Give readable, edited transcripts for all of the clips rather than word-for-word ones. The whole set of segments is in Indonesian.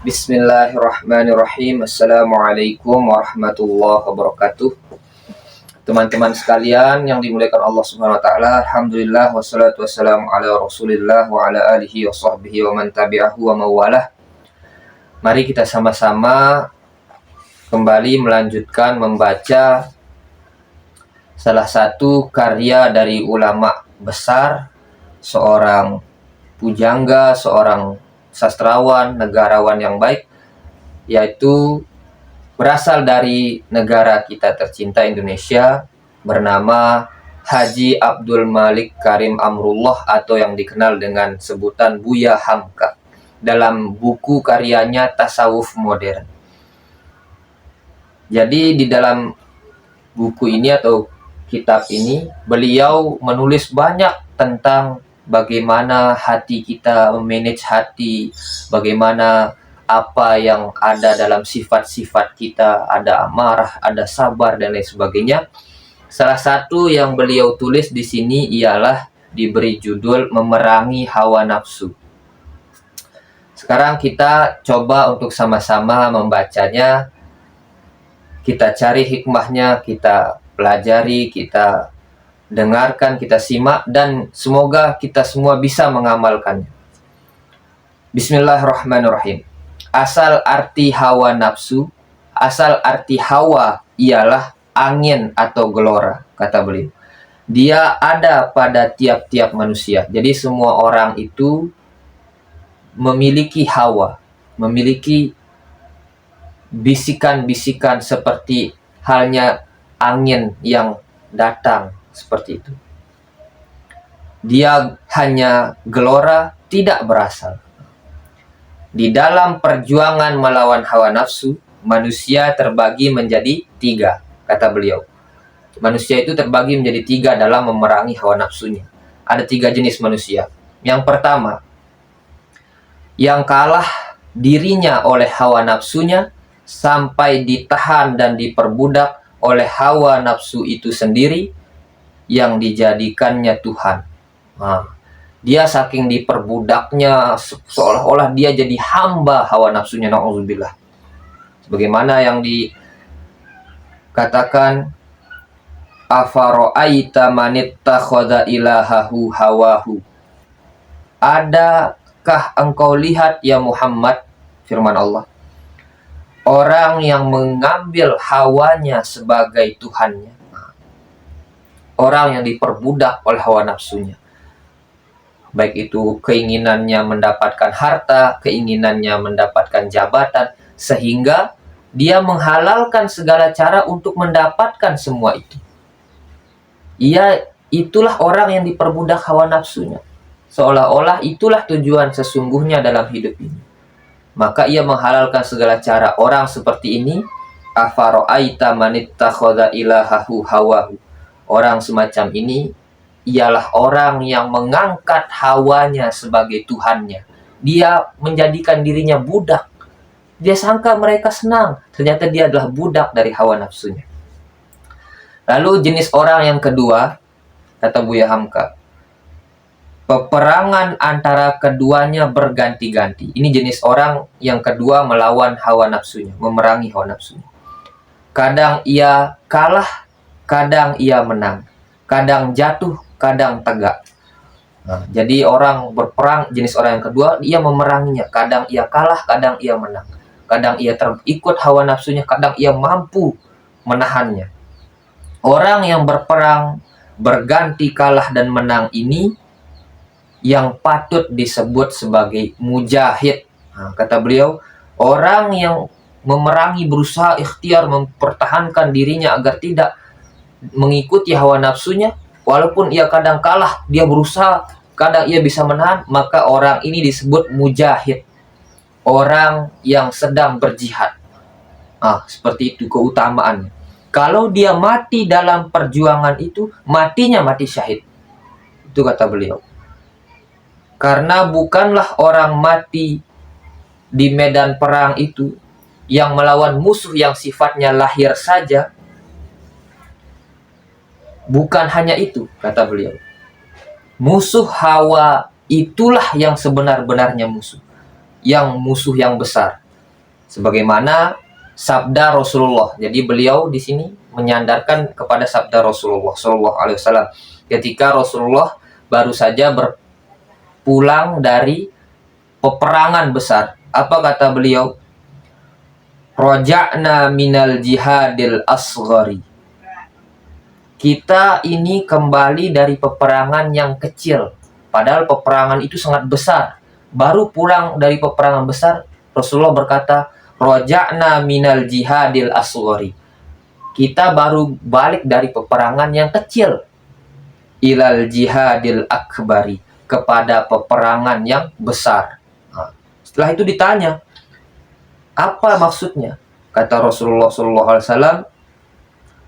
Bismillahirrahmanirrahim. Assalamualaikum warahmatullahi wabarakatuh. Teman-teman sekalian yang dimuliakan Allah Subhanahu wa taala, alhamdulillah wassalatu wassalamu ala Rasulillah wa ala alihi wa sahbihi wa man tabi'ahu wa mawalah. Mari kita sama-sama kembali melanjutkan membaca salah satu karya dari ulama besar, seorang pujangga, seorang sastrawan, negarawan yang baik, yaitu berasal dari negara kita tercinta Indonesia, bernama Haji Abdul Malik Karim Amrullah atau yang dikenal dengan sebutan Buya Hamka dalam buku karyanya Tasawuf Modern. Jadi di dalam buku ini atau kitab ini beliau menulis banyak tentang bagaimana hati kita, memanage hati, bagaimana apa yang ada dalam sifat-sifat kita, ada amarah, ada sabar, dan lain sebagainya. Salah satu yang beliau tulis di sini ialah diberi judul Memerangi Hawa Nafsu. Sekarang kita coba untuk sama-sama membacanya, kita cari hikmahnya, kita pelajari, kita dengarkan, kita simak, dan semoga kita semua bisa mengamalkannya. Bismillahirrahmanirrahim. Asal arti hawa nafsu, asal arti hawa ialah angin atau gelora, kata beliau. Dia ada pada tiap-tiap manusia. Jadi semua orang itu memiliki hawa, memiliki bisikan-bisikan seperti halnya angin yang datang. Seperti itu. Dia hanya gelora, tidak berasal. Di dalam perjuangan melawan hawa nafsu, manusia terbagi menjadi 3, kata beliau. Manusia itu terbagi menjadi 3 dalam memerangi hawa nafsunya. Ada 3 jenis manusia. Yang pertama, yang kalah dirinya oleh hawa nafsunya sampai ditahan dan diperbudak oleh hawa nafsu itu sendiri, yang dijadikannya Tuhan. Dia saking diperbudaknya, seolah-olah dia jadi hamba hawa nafsunya, na'udzubillah. Sebagaimana yang dikatakan, afara'aita manittakhadha ilahahu hawahu. Adakah engkau lihat ya Muhammad, firman Allah, orang yang mengambil hawanya sebagai Tuhannya. Orang yang diperbudak oleh hawa nafsunya, baik itu keinginannya mendapatkan harta, keinginannya mendapatkan jabatan, sehingga dia menghalalkan segala cara untuk mendapatkan semua itu. Itulah orang yang diperbudak hawa nafsunya, seolah-olah itulah tujuan sesungguhnya dalam hidup ini. Maka ia menghalalkan segala cara. Orang seperti ini, afara'aita manittakhadha ilahahu hawahu. Orang semacam ini ialah orang yang mengangkat hawanya sebagai Tuhannya. Dia menjadikan dirinya budak. Dia sangka mereka senang, ternyata dia adalah budak dari hawa nafsunya. Lalu jenis orang yang kedua, kata Buya Hamka, peperangan antara keduanya berganti-ganti. Ini jenis orang yang kedua melawan hawa nafsunya, memerangi hawa nafsunya. Kadang ia kalah, kadang ia menang, kadang jatuh, kadang tegak. Jadi orang berperang, jenis orang yang kedua, ia memeranginya. Kadang ia kalah, kadang ia menang. Kadang ia terikut hawa nafsunya, kadang ia mampu menahannya. Orang yang berperang, berganti kalah dan menang ini yang patut disebut sebagai mujahid. Kata beliau, orang yang memerangi, berusaha ikhtiar mempertahankan dirinya agar tidak mengikuti hawa nafsunya, walaupun ia kadang kalah, dia berusaha, kadang ia bisa menahan, maka orang ini disebut mujahid, orang yang sedang berjihad. Seperti itu keutamaannya. Kalau dia mati dalam perjuangan itu, matinya mati syahid. Itu kata beliau. Karena bukanlah orang mati di medan perang itu yang melawan musuh yang sifatnya lahir saja. Bukan hanya itu, kata beliau. Musuh hawa itulah yang sebenar-benarnya musuh. Yang musuh yang besar. Sebagaimana sabda Rasulullah. Jadi beliau di sini menyandarkan kepada sabda Rasulullah Shallallahu Alaihi Wasallam ketika Rasulullah baru saja berpulang dari peperangan besar. Apa kata beliau? Roja'na minal jihadil asghari. Kita ini kembali dari peperangan yang kecil. Padahal peperangan itu sangat besar. Baru pulang dari peperangan besar, Rasulullah berkata, Roja'na minal jihadil asghari. Kita baru balik dari peperangan yang kecil. Ilal jihadil akbari. Kepada peperangan yang besar. Nah, setelah itu ditanya, apa maksudnya? Kata Rasulullah SAW,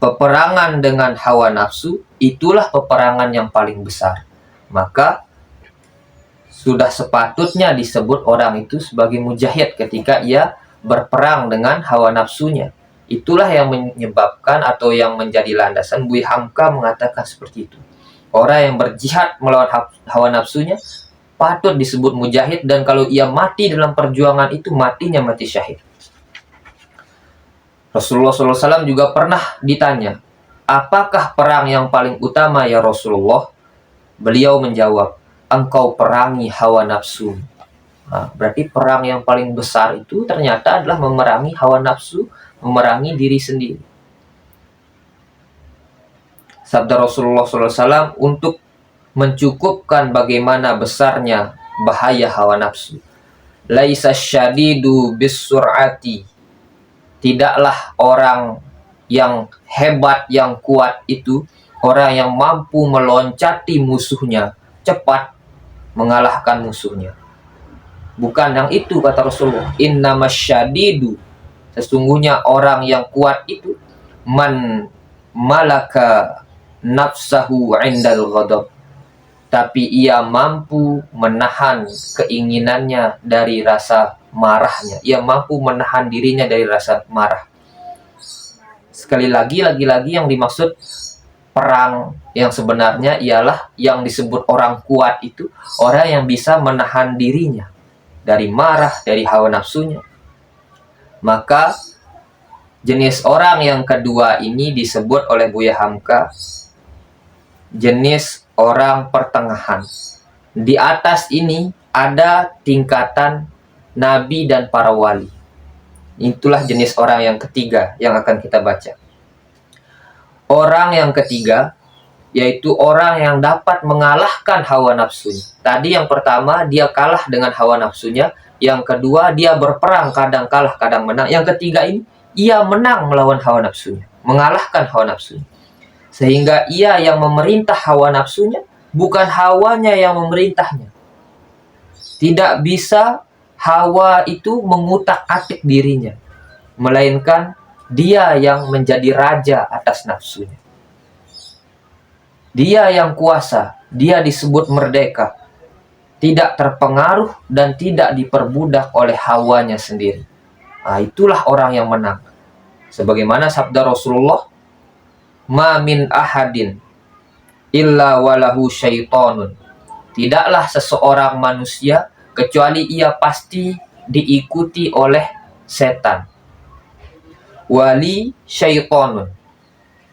peperangan dengan hawa nafsu itulah peperangan yang paling besar. Maka sudah sepatutnya disebut orang itu sebagai mujahid ketika ia berperang dengan hawa nafsunya. Itulah yang menyebabkan atau yang menjadi landasan Buya Hamka mengatakan seperti itu. Orang yang berjihad melawan hawa nafsunya patut disebut mujahid, dan kalau ia mati dalam perjuangan itu, matinya mati syahid. Rasulullah SAW juga pernah ditanya, apakah perang yang paling utama ya Rasulullah? Beliau menjawab, engkau perangi hawa nafsu. Nah, berarti perang yang paling besar itu ternyata adalah memerangi hawa nafsu, memerangi diri sendiri. Sabda Rasulullah SAW untuk mencukupkan bagaimana besarnya bahaya hawa nafsu. Laisa syadidu bisur'ati. Tidaklah orang yang hebat, yang kuat itu orang yang mampu meloncati musuhnya, cepat mengalahkan musuhnya. Bukan yang itu, kata Rasulullah. Innamasyadidu, sesungguhnya orang yang kuat itu man malaka nafsahu indal ghadab, tapi ia mampu menahan keinginannya dari rasa marahnya. Ia mampu menahan dirinya dari rasa marah. Sekali lagi yang dimaksud perang yang sebenarnya ialah yang disebut orang kuat itu orang yang bisa menahan dirinya dari marah, dari hawa nafsunya. Maka jenis orang yang kedua ini disebut oleh Buya Hamka jenis orang pertengahan. Di atas ini ada tingkatan nabi dan para wali. Itulah jenis orang yang ketiga yang akan kita baca. Orang yang ketiga yaitu orang yang dapat mengalahkan hawa nafsunya. Tadi yang pertama dia kalah dengan hawa nafsunya, yang kedua dia berperang, kadang kalah kadang menang, yang ketiga ini ia menang melawan hawa nafsunya, mengalahkan hawa nafsunya. Sehingga ia yang memerintah hawa nafsunya, bukan hawanya yang memerintahnya. Tidak bisa hawa itu mengutak-atik dirinya, melainkan dia yang menjadi raja atas nafsunya. Dia yang kuasa, dia disebut merdeka, tidak terpengaruh dan tidak diperbudak oleh hawanya sendiri. Nah, itulah orang yang menang. Sebagaimana sabda Rasulullah, ma min ahadin illa walahu syaitonun. Tidaklah seseorang manusia kecuali ia pasti diikuti oleh setan. Wali syaitonun,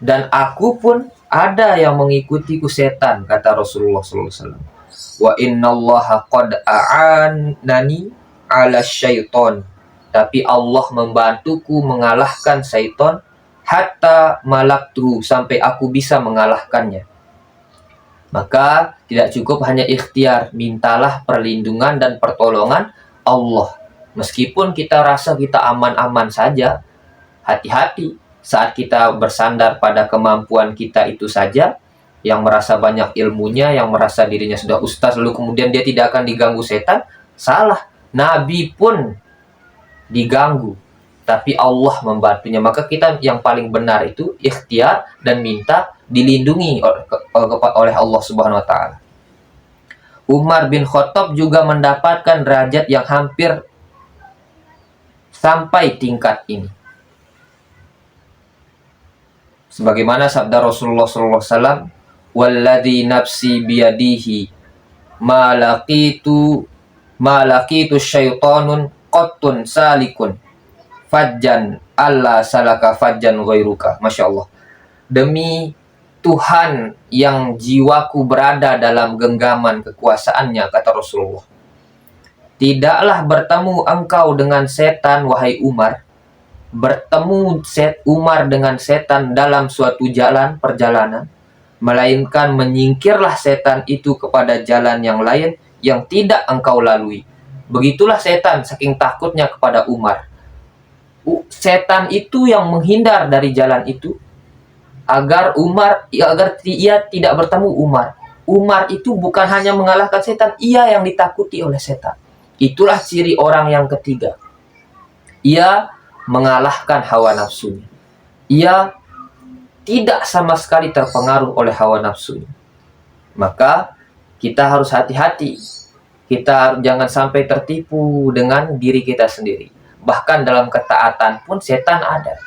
dan aku pun ada yang mengikutiku setan, kata Rasulullah SAW. Wa innallaha qad a'anani ala syaiton, tapi Allah membantuku mengalahkan syaiton, hatta malaktu, sampai aku bisa mengalahkannya. Maka tidak cukup hanya ikhtiar, mintalah perlindungan dan pertolongan Allah. Meskipun kita rasa kita aman-aman saja, hati-hati saat kita bersandar pada kemampuan kita itu saja, yang merasa banyak ilmunya, yang merasa dirinya sudah ustaz, lalu kemudian dia tidak akan diganggu setan. Salah. Nabi pun diganggu, tapi Allah membantunya. Maka kita yang paling benar itu ikhtiar dan minta dilindungi oleh Allah Subhanahu wa Ta'ala. Umar bin Khattab juga mendapatkan derajat yang hampir sampai tingkat ini. Sebagaimana sabda Rasulullah SAW, walladzi nafsi biyadihi ma laqitu syaitonun qattun salikun fajjan alla salaka fajjan ghairuka. Masya Allah. Demi Tuhan yang jiwaku berada dalam genggaman kekuasaannya, kata Rasulullah, tidaklah bertemu engkau dengan setan, wahai Umar. Bertemu Umar dengan setan dalam suatu perjalanan, melainkan menyingkirlah setan itu kepada jalan yang lain yang tidak engkau lalui. Begitulah setan saking takutnya kepada Umar. Setan itu yang menghindar dari jalan itu agar ia tidak bertemu Umar. Umar itu bukan hanya mengalahkan setan, ia yang ditakuti oleh setan. Itulah ciri orang yang ketiga. Ia mengalahkan hawa nafsunya. Ia tidak sama sekali terpengaruh oleh hawa nafsunya. Maka kita harus hati-hati. Kita jangan sampai tertipu dengan diri kita sendiri. Bahkan dalam ketaatan pun setan ada.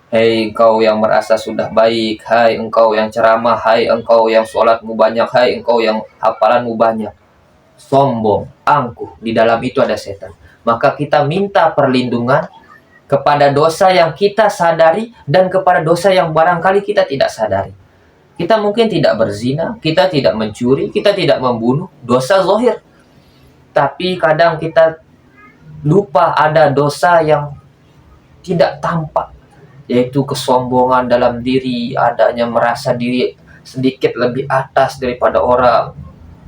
Hei engkau yang merasa sudah baik, hai engkau yang ceramah, hai engkau yang sholatmu banyak, hai engkau yang hafalanmu banyak. Sombong, angkuh, di dalam itu ada setan. Maka kita minta perlindungan kepada dosa yang kita sadari dan kepada dosa yang barangkali kita tidak sadari. Kita mungkin tidak berzina, kita tidak mencuri, kita tidak membunuh, dosa zahir. Tapi kadang kita lupa ada dosa yang tidak tampak, yaitu kesombongan dalam diri, adanya merasa diri sedikit lebih atas daripada orang.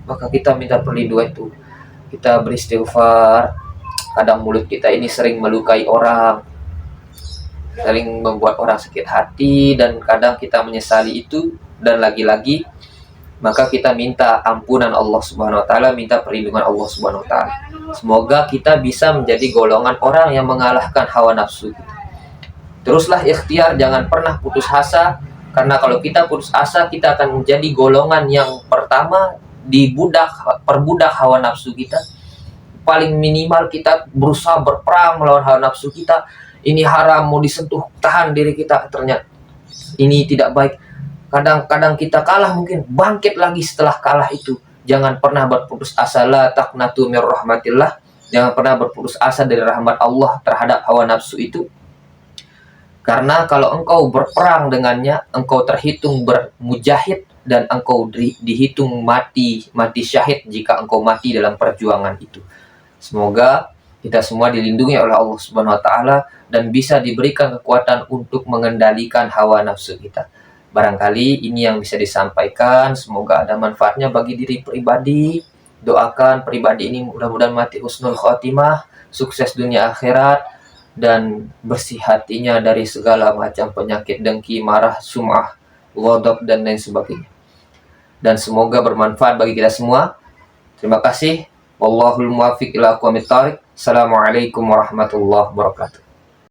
Maka kita minta perlindungan itu. Kita beristighfar. Kadang mulut kita ini sering melukai orang, sering membuat orang sakit hati, dan kadang kita menyesali itu. Dan lagi-lagi maka kita minta ampunan Allah Subhanahu wa taala, minta perlindungan Allah Subhanahu wa taala. Semoga kita bisa menjadi golongan orang yang mengalahkan hawa nafsu kita. Teruslah ikhtiar, jangan pernah putus asa, karena kalau kita putus asa, kita akan menjadi golongan yang pertama perbudak hawa nafsu kita. Paling minimal kita berusaha berperang melawan hawa nafsu kita. Ini haram, mau disentuh, tahan diri kita, ternyata ini tidak baik. Kadang-kadang kita kalah, mungkin bangkit lagi setelah kalah itu. Jangan pernah berputus asa, la taqnatu mir rahmatillah. Jangan pernah berputus asa dari rahmat Allah terhadap hawa nafsu itu. Karena kalau engkau berperang dengannya, engkau terhitung bermujahid, dan engkau dihitung mati syahid jika engkau mati dalam perjuangan itu. Semoga kita semua dilindungi oleh Allah Subhanahu wa taala dan bisa diberikan kekuatan untuk mengendalikan hawa nafsu kita. Barangkali ini yang bisa disampaikan, semoga ada manfaatnya bagi diri pribadi. Doakan pribadi ini mudah-mudahan mati husnul khotimah, sukses dunia akhirat, dan bersih hatinya dari segala macam penyakit dengki, marah, sum'ah, ghadab, dan lain sebagainya. Dan semoga bermanfaat bagi kita semua. Terima kasih. Wallahul muwaffiq ila aqwamit thoriq. Assalamualaikum warahmatullahi wabarakatuh.